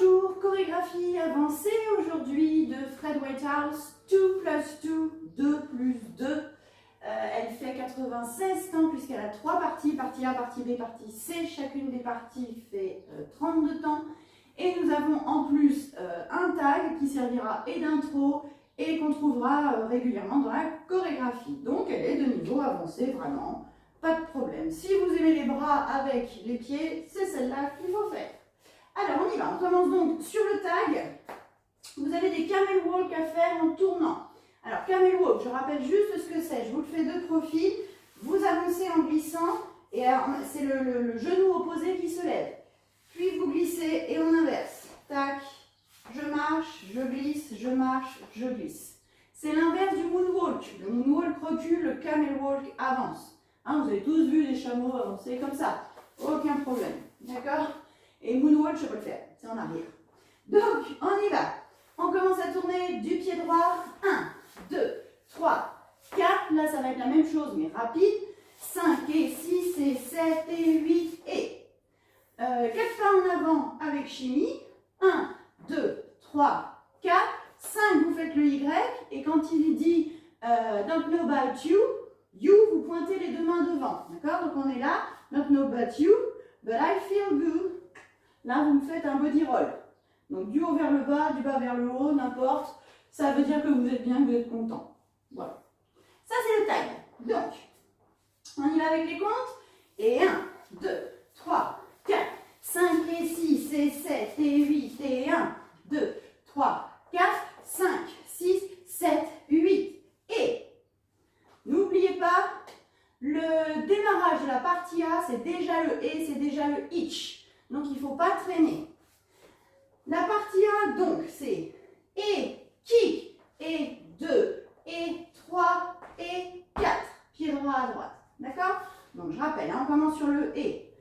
Bonjour, chorégraphie avancée aujourd'hui de Fred Whitehouse, 2 plus 2, 2 plus 2. Elle fait 96 temps puisqu'elle a 3 parties, partie A, partie B, partie C. Chacune des parties fait 32 temps. Et nous avons en plus un tag qui servira et d'intro et qu'on trouvera régulièrement dans la chorégraphie. Donc elle est de niveau avancé vraiment, pas de problème. Si vous aimez les bras avec les pieds, c'est celle-là qu'il faut faire. Alors on y va, on commence donc sur le tag. Vous avez des camel walk à faire en tournant. Alors camel walk, je rappelle juste ce que c'est, je vous le fais de profil. Vous avancez en glissant et c'est le genou opposé qui se lève. Puis vous glissez et on inverse. Tac, je marche, je glisse, je marche, je glisse. C'est l'inverse du moonwalk. Le moonwalk recule, le camel walk avance. Hein, vous avez tous vu les chameaux avancer comme ça. Aucun problème. D'accord? Et moonwalk, je peux le faire. C'est en arrière. Donc, on y va. On commence à tourner du pied droit. 1, 2, 3, 4. Là, ça va être la même chose, mais rapide. 5 et 6 et 7 et 8 et 4 pas en avant avec chimie. 1, 2, 3, 4. 5, vous faites le Y. Et quand il dit don't know about you, vous pointez les deux mains devant. D'accord? Donc on est là. Don't know about you, but I feel good. Là, vous me faites un body roll. Donc du haut vers le bas, du bas vers le haut, n'importe. Ça veut dire que vous êtes bien, que vous êtes content. Voilà. Ça, c'est le tag. Donc, on y va avec les comptes. Et 1, 2, 3, 4, 5 et 6 et 7 et 8 et 1, 2, 3, 4, 5, 6, 7, 8 et n'oubliez pas, le démarrage de la partie A, c'est déjà le et, c'est déjà le each. Donc il ne faut pas traîner. La partie A, donc, c'est et, kick, et 2, et 3, et 4. Pied droit à droite. D'accord? Donc je rappelle, hein, on commence sur le et.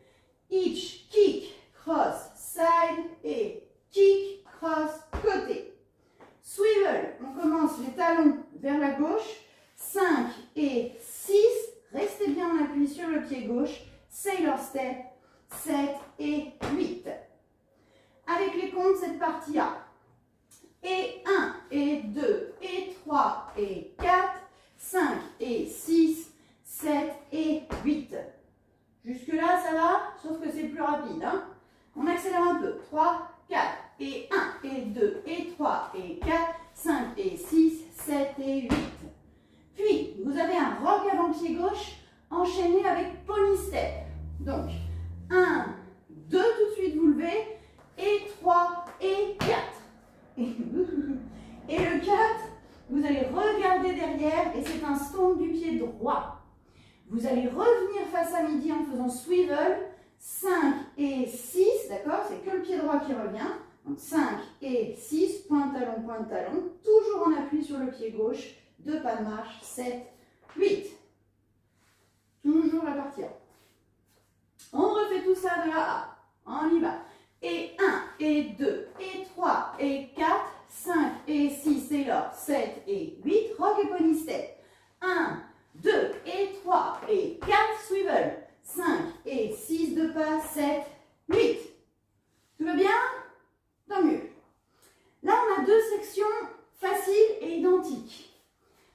Each, kick, cross, side, et kick, cross, côté. Swivel, on commence les talons vers la gauche. 5 et 6. Restez bien en appui sur le pied gauche. Sailor step. 7 et 8. Avec les comptes, cette partie A. Et 1, et 2, et 3, et 4, 5 et 6, 7 et 8. Jusque-là, ça va, sauf que c'est plus rapide. Hein. On accélère un peu. 3, 4, et 1, et 2, et 3, et 4, 5 et 6, 7 et 8. Puis, vous avez un rock avant-pied gauche enchaîné avec pony step. Donc, 1, 2, tout de suite vous levez, et 3, et 4. Et le 4, vous allez regarder derrière, et c'est un stomp du pied droit. Vous allez revenir face à midi en faisant swivel, 5 et 6, d'accord? C'est que le pied droit qui revient. Donc 5 et 6, point de talon, toujours en appui sur le pied gauche, 2 pas de marche, 7, 8. Toujours la partie A. On refait tout ça de la A. On y va. Et 1, et 2, et 3, et 4, 5, et 6, et là, 7, et 8. Rock et pony step. 1, 2, et 3, et 4. Swivel. 5, et 6, 2 pas, 7, 8. Tout va bien? Tant mieux. Là, on a deux sections faciles et identiques.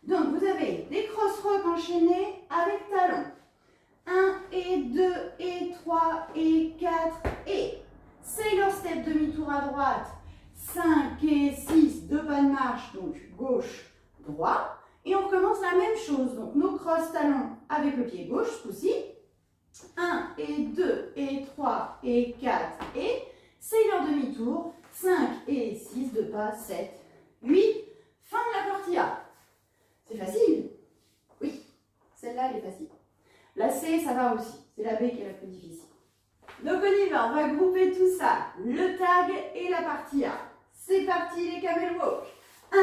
Donc, vous avez des cross-rock enchaînés avec talons. 1 et 2 et 3 et 4 et Sailor step demi-tour à droite, 5 et 6, 2 pas de marche, donc gauche, droit. Et on recommence la même chose, donc nos cross talons avec le pied gauche, ce coup-ci. 1 et 2 et 3 et 4 et Sailor demi-tour, 5 et 6, 2 pas, 7, 8. Fin de la partie A. C'est facile? Oui, celle-là elle est facile. La C, ça va aussi. C'est la B qui est la plus difficile. Donc on y va, on va grouper tout ça. Le tag et la partie A. C'est parti les camel walk. 1,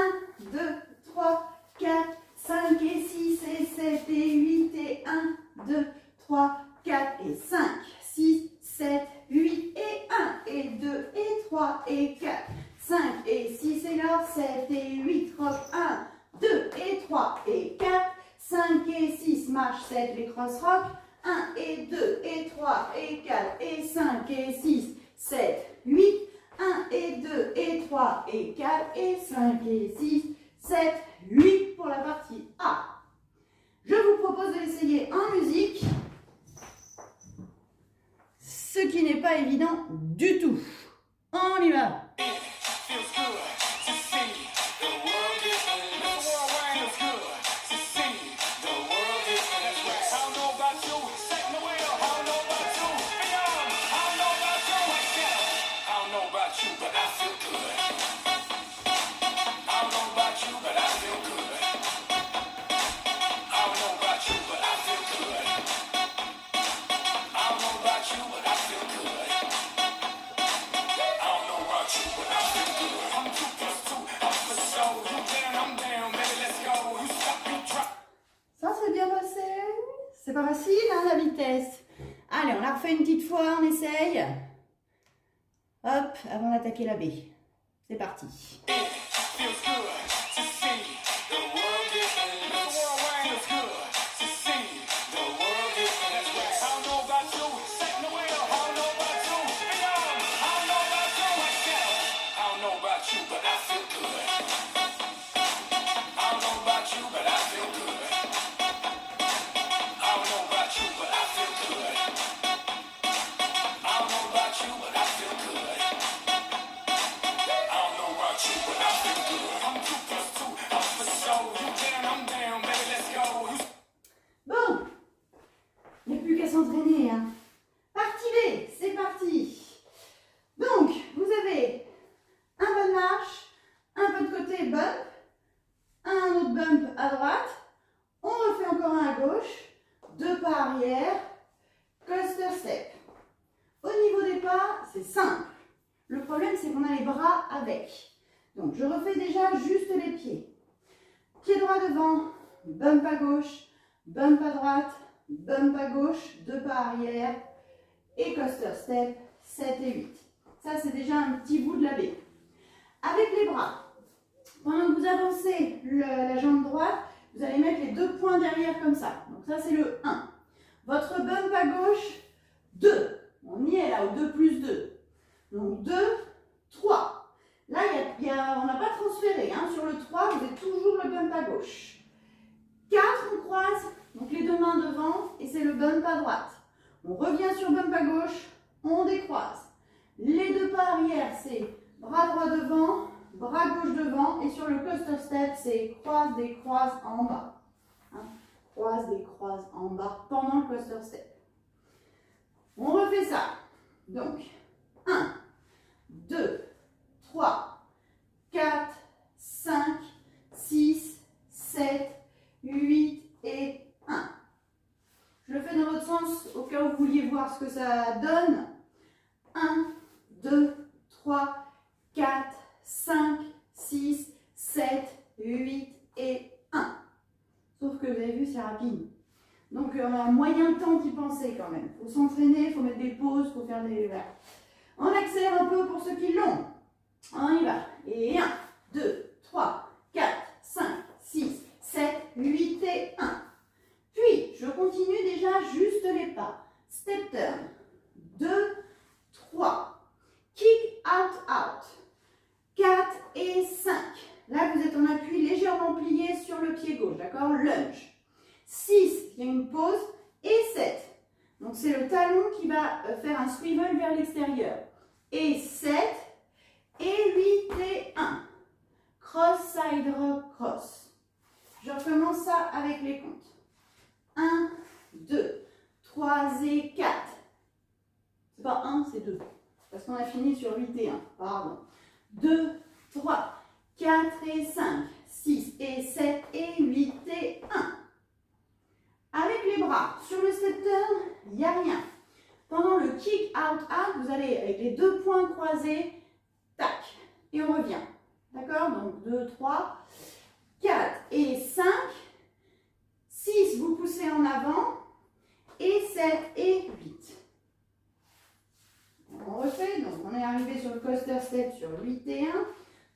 2, 3, 4, 5 et 6 et 7 et 8 et 1, 2, 3, 4 et 5, 6, 7, 8 et 1 et 2 et 3 et 4, 5 et 6 et là, 7 et 8, rock 1, 2 et 3 et 4, 5 et 6, marche 7, les cross rock, 1 et 2 et 3 et 4 et 5 et 6, 7, 8, 1 1 et 2 et 3 et 4 et 5 et 6, 7, 8 pour la partie A. Je vous propose de l'essayer en musique, ce qui n'est pas évident du tout. On y va. C'est pas facile, hein, la vitesse. Allez, on la refait une petite fois, on essaye. Hop, avant d'attaquer la B. C'est parti. Bon, il n'y a plus qu'à s'entraîner, hein. Partie B, c'est parti. Donc, vous avez un pas de marche, un pas de côté bump, un autre bump à droite, on refait encore un à gauche, deux pas arrière, coaster step. Au niveau des pas, c'est simple. Le problème, c'est qu'on a les bras avec. Donc, je refais déjà juste les pieds. Pied droit devant, bump à gauche, bump à droite, bump à gauche, deux pas arrière et coaster step 7 et 8. Ça, c'est déjà un petit bout de la baie. Avec les bras, pendant que vous avancez la jambe droite, vous allez mettre les deux poings derrière comme ça. Donc ça, c'est le 1. Votre bump à gauche, 2. On y est là, au 2 plus 2. Donc 2, 3. Là, on n'a pas transféré. Hein. Sur le 3, vous avez toujours le bump à gauche. 4, on croise, donc les deux mains devant, et c'est le bump à droite. On revient sur bump à gauche, on décroise. Les deux pas arrière, c'est bras droit devant, bras gauche devant, et sur le coaster step, c'est croise, décroise en bas. Hein. Croise, décroise en bas pendant le coaster step. On refait ça. Donc, 1, 2, 3, 4, 5, 6, 7, 8 et 1. Je le fais dans l'autre sens au cas où vous vouliez voir ce que ça donne. 1, 2, 3, 4, 5, 6, 7, 8 et 1. Sauf que vous avez vu, c'est rapide. Donc on a un moyen temps d'y penser quand même. Il faut s'entraîner, il faut mettre des pauses, il faut faire des... Voilà. On accélère un peu pour ceux qui l'ont. On y va. Et 1, 2, 3, 4, 5, 6, 7, 8 et 1. Puis, je continue déjà juste les pas. Step turn. 2, 3. Kick out, out. 4 et 5. Là, vous êtes en appui légèrement plié sur le pied gauche, d'accord? Lunge. 6, il y a une pause. Et 7. Donc, c'est le talon qui va faire un swivel vers l'extérieur. Et 7. Et 8 et 1. Cross, side rock, cross. Je recommence ça avec les comptes. 1, 2, 3 et 4. C'est pas 1, c'est 2. Parce qu'on a fini sur 8 et 1. Pardon. 2, 3, 4 et 5, 6 et 7 et 8 et 1. Avec les bras sur le step turn, il n'y a rien. Pendant le kick out, out, vous allez avec les deux poings croisés, tac, et on revient. D'accord? Donc 2, 3, 4 et 5. 6, vous poussez en avant. Et 7 et 8. On refait. Donc, on est arrivé sur le coaster step sur 8 et 1.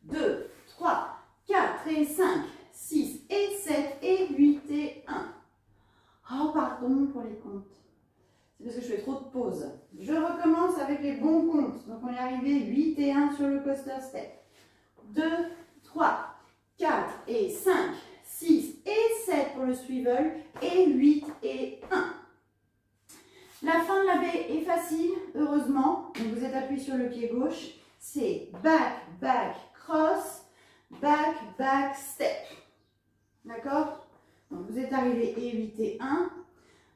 2, 3, 4 et 5, 6 et 7 et 8 et 1. Oh, pardon pour les comptes. C'est parce que je fais trop de pauses. Je recommence avec les bons comptes. Donc on est arrivé 8 et 1 sur le coaster step. 2, 3, 4 et 5, 6 et 7 pour le swivel et 8 et 1. La fin de la baie est facile, heureusement. Donc vous êtes appuyé sur le pied gauche. C'est back, back, cross, back, back, step. D'accord? Donc vous êtes arrivé et 8 et 1,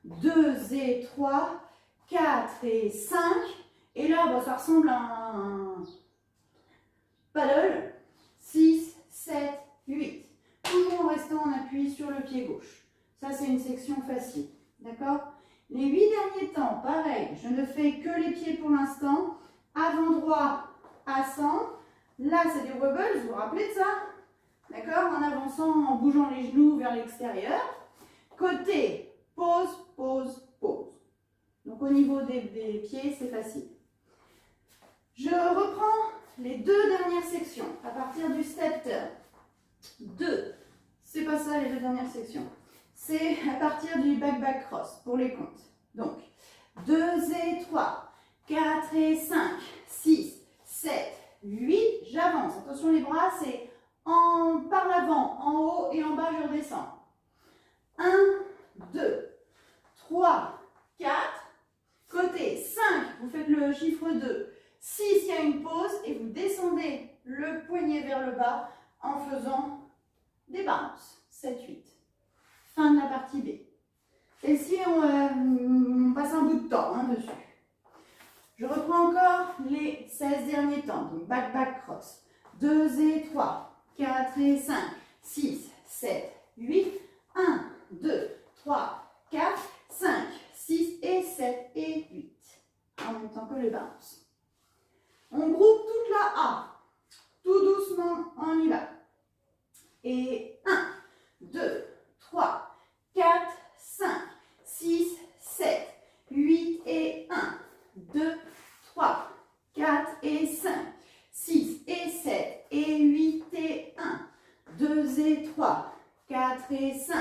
2 et 3, 4 et 5. Et là, bah, ça ressemble à un paddle. 6, 7, 8. Toujours en restant en appui sur le pied gauche. Ça, c'est une section facile. D'accord? Les 8 derniers temps, pareil, je ne fais que les pieds pour l'instant. Avant droit à 100. Là, c'est des wobbles, vous vous rappelez de ça? D'accord? En avançant, en bougeant les genoux vers l'extérieur. Côté, pause, pause, pause. Donc au niveau des pieds, c'est facile. Je reprends les 2 dernières sections à partir du step turn. 2, c'est pas ça les 2 dernières sections. C'est à partir du back-back cross pour les comptes. Donc 2 et 3, 4 et 5, 6, 7, 8, j'avance. Attention les bras, c'est par l'avant, en haut et en bas, je redescends. 1, 2, 3, 4. Côté 5, vous faites le chiffre 2. 6, il y a une pause et vous descendez le poignet vers le bas en faisant des bounces. 7, 8. Fin de la partie B. Celle-ci, on passe un bout de temps dessus. Je reprends encore les 16 derniers temps. Donc back, back, cross. 2 et 3, 4 et 5, 6, 7, 8. 1, 2, 3, 4, 5, 6 et 7 et 8. En même temps que le bounce. On groupe toute la A. Tout doucement, on y va. Et 1, 2, 3, 4, 5, 6, 7, 8 et 1, 2, 3, 4 et 5, 6 et 7 et 8 et 1, 2 et 3, 4 et 5,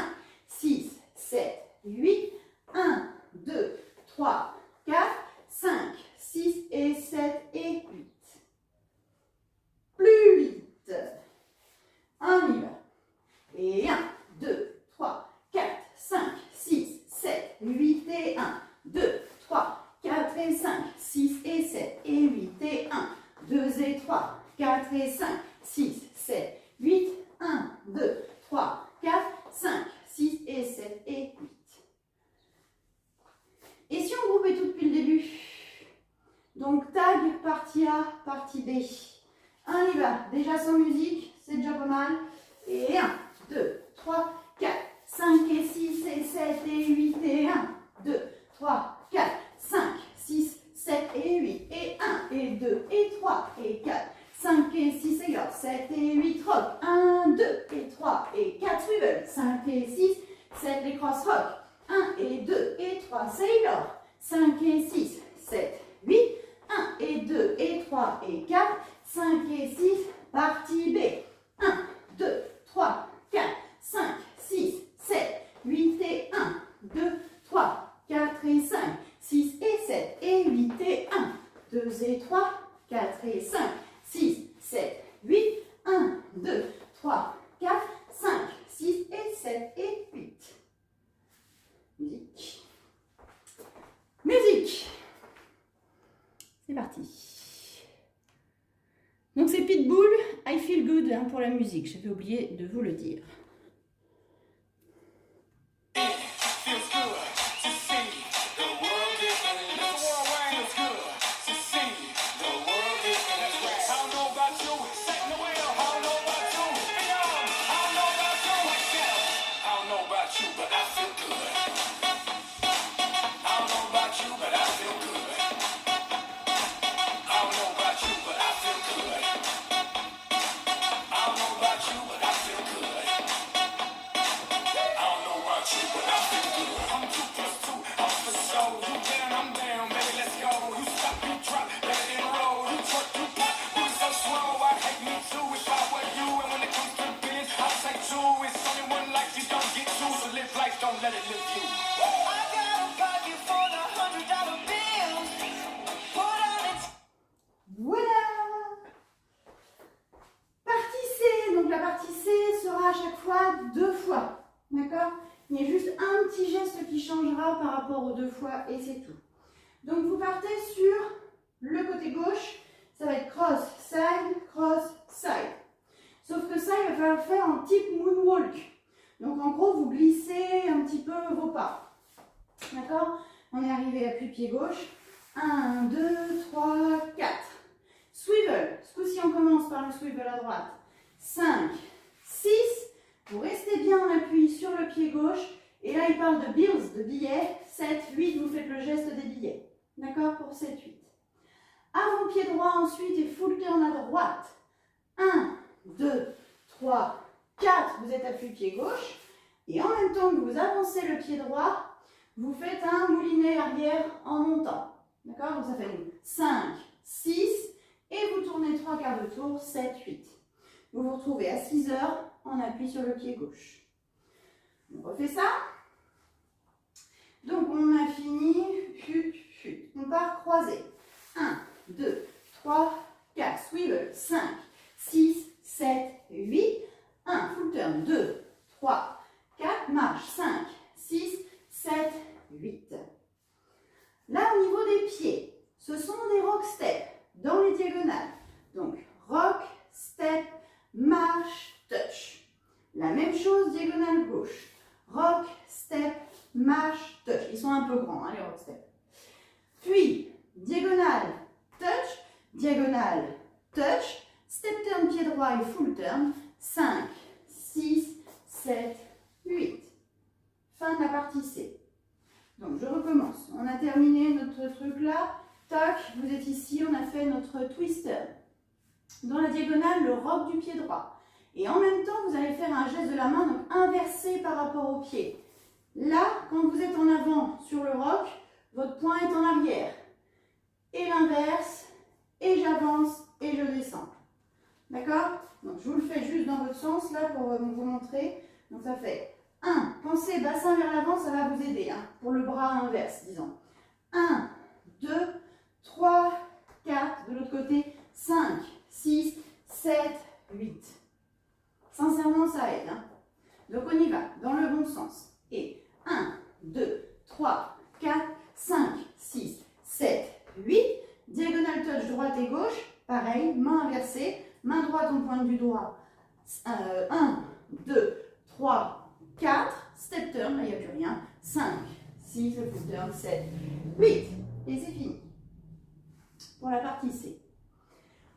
6, 7, 8, 1, 2, 3, 4, 5, 6 et 7 et 8. Plus vite. On y va. Et 1, 2, 3, 4, 5, 6, 7, 8 et 1, 2, 3, 4 et 5, 6 et 7 et 8 et 1, 2 et 3, 4 et 5, 6, 7, 8, 1, 2, 3, 4, 5, 6 et 7 et 8. Et si on groupait tout depuis le début? Donc tag, partie A, partie B. On y va. Déjà sans musique, c'est déjà pas mal. Et 1, 2, 3, 4, 5 et 6 et 7 et 8 et 1, 2, 3, 4, 5, 6, 7 et 8 et 1 et 2 et 3 et 4, 5 et 6 et 7 et 8 rock, 1, 2 et 3 et 4 swivel, 5 et 6, 7 les cross rock, 1 et 2 et 3 sailor, 5 et 6, 7, 8, 1 et 2 et 3 et 4, 5 et 6, partie B, 1, 2, 3, 4, 5, 6, 7, 8 et 1, 2, 3, 4 et 5, 6 et 7 et 8 et 1, 2 et 3, 4 et 5, 6, 7, 8, 1, 2, 3, 4, 5, 6 et 7 et 8. Musique. Musique. C'est parti. Donc c'est Pitbull, I Feel Good pour la musique, j'avais oublié de vous le dire. gras par rapport aux 2 fois et c'est tout. Donc vous partez sur le côté gauche, ça va être cross, side. Sauf que ça, il va falloir le faire en type moonwalk. Donc en gros, vous glissez un petit peu vos pas. D'accord? On est arrivé à pied gauche. 1, 2, 3, 4. Swivel. Ce coup-ci, on commence par le swivel à droite. 5, 6. Vous restez bien en appui sur le pied gauche. Et là, il parle de bills, de billets. 7, 8, vous faites le geste des billets. D'accord? Pour 7, 8. Avant-pied droit ensuite et full turn à droite. 1, 2, 3, 4. Vous êtes appuyé pied gauche. Et en même temps que vous avancez le pied droit, vous faites un moulinet arrière en montant. D'accord? Donc ça fait 5, 6. Et vous tournez 3 quarts de tour, 7, 8. Vous vous retrouvez à 6 heures en appui sur le pied gauche. On refait ça. Donc on a fini. On part croisé. 1, 2, 3, 4. Swivel. 5, 6, 7, 8. 1. Full turn. 2, 3, 4. Marche. 5, 6, 7, 8. Là, au niveau des pieds, ce sont des rock steps dans les diagonales. Donc, rock, step, marche, touch. La même chose, diagonale gauche. Rock, step, marche, touch. Ils sont un peu grands, hein, les rock steps. Puis, diagonale, touch, step turn, pied droit et full turn. 5, 6, 7, 8. Fin de la partie C. Donc, je recommence. On a terminé notre truc là. Tac, vous êtes ici, on a fait notre twister. Dans la diagonale, le rock du pied droit. Et en même temps, vous allez faire un geste de la main, donc inversé par rapport au pied. Là, quand vous êtes en avant sur le rock, votre poing est en arrière. Et l'inverse, et j'avance, et je descends. D'accord? Donc, je vous le fais juste dans votre sens, là, pour vous montrer. Donc, ça fait 1. Pensez bassin vers l'avant, ça va vous aider, hein, pour le bras inverse, disons. 1, 2, 3, 4. De l'autre côté, 5, 6, 7, 8. Sincèrement, ça aide. Hein. Donc, on y va, dans le bon sens. Et 1, 2, 3, 4, 5, 6, 7, 8. Diagonal touch droite et gauche. Pareil, main inversée. Main droite, on pointe du doigt. 1, 2, 3, 4. Step turn, là, il n'y a plus rien. 5, 6, le full turn, 7, 8. Et c'est fini. Pour la partie C.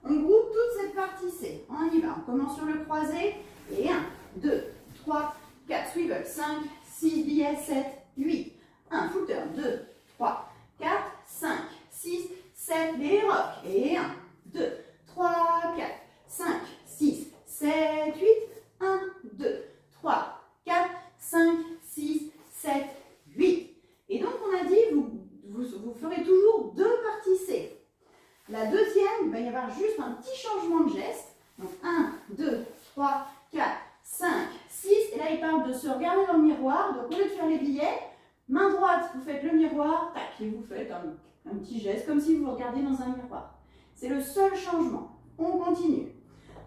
On groupe toute cette partie C. On y va. On commence sur le croisé. Et 1, 2, 3, 4. Swivel. 5, 6, billets, 7, 8. 1, full turn. 2, 3, 4, 5, 6, 7. Les rocks. Et 1, 2, 3, 4, 5, 6, 7, 8. 1, 2, 3, 4, 5, 6, 7, 8. Et donc, on a dit, vous ferez toujours 2 parties C. La deuxième, il va y avoir juste un petit changement de geste. Donc, 1, 2, 3, 4, 5, 6. Et là, il parle de se regarder dans le miroir. Donc, au lieu de faire les billets, main droite, vous faites le miroir, tac, et vous faites un petit geste, comme si vous vous regardiez dans un miroir. C'est le seul changement. On continue.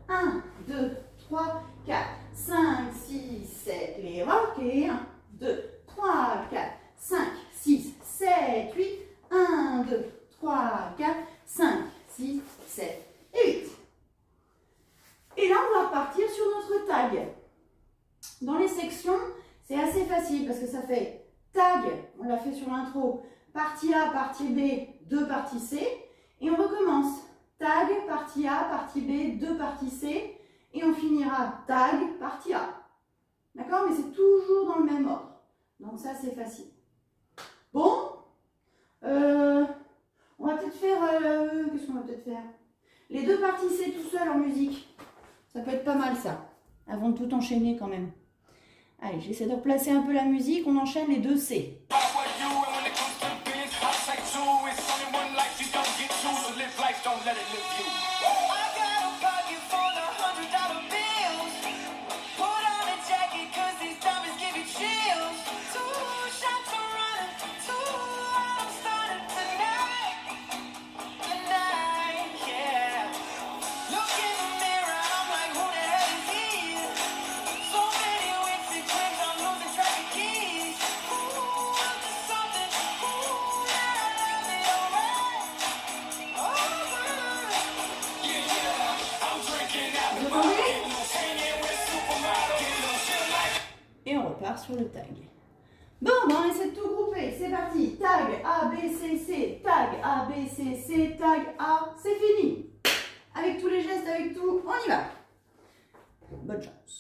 1, 2, 3, 4, 5, 6, 7, les rocs. Et 1, 2, 3, 4, 5, 6, 7, 8. 1, 2, 3, 4, 5, 6, 7 et 8. Et là, on va repartir sur notre tag. Dans les sections, c'est assez facile parce que ça fait tag, on l'a fait sur l'intro, partie A, partie B, 2 parties C. Et on recommence. Tag, partie A, partie B, 2 parties C. Et on finira tag, partie A. D'accord? Mais c'est toujours dans le même ordre. Donc ça, c'est facile. Bon. On va peut-être faire... qu'est-ce qu'on va peut-être faire? Les 2 parties C tout seul en musique. Ça peut être pas mal ça. Avant de tout enchaîner quand même. Allez, j'essaie de replacer un peu la musique. On enchaîne les 2 C. sur le tag. Bon, on essaie de tout grouper. C'est parti. Tag A, B, C, C. Tag A, B, C, C. Tag A. C'est fini. Avec tous les gestes, avec tout, on y va. Bonne chance.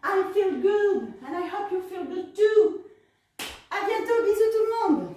I feel good and I hope you feel good too. À bientôt, bisous tout le monde.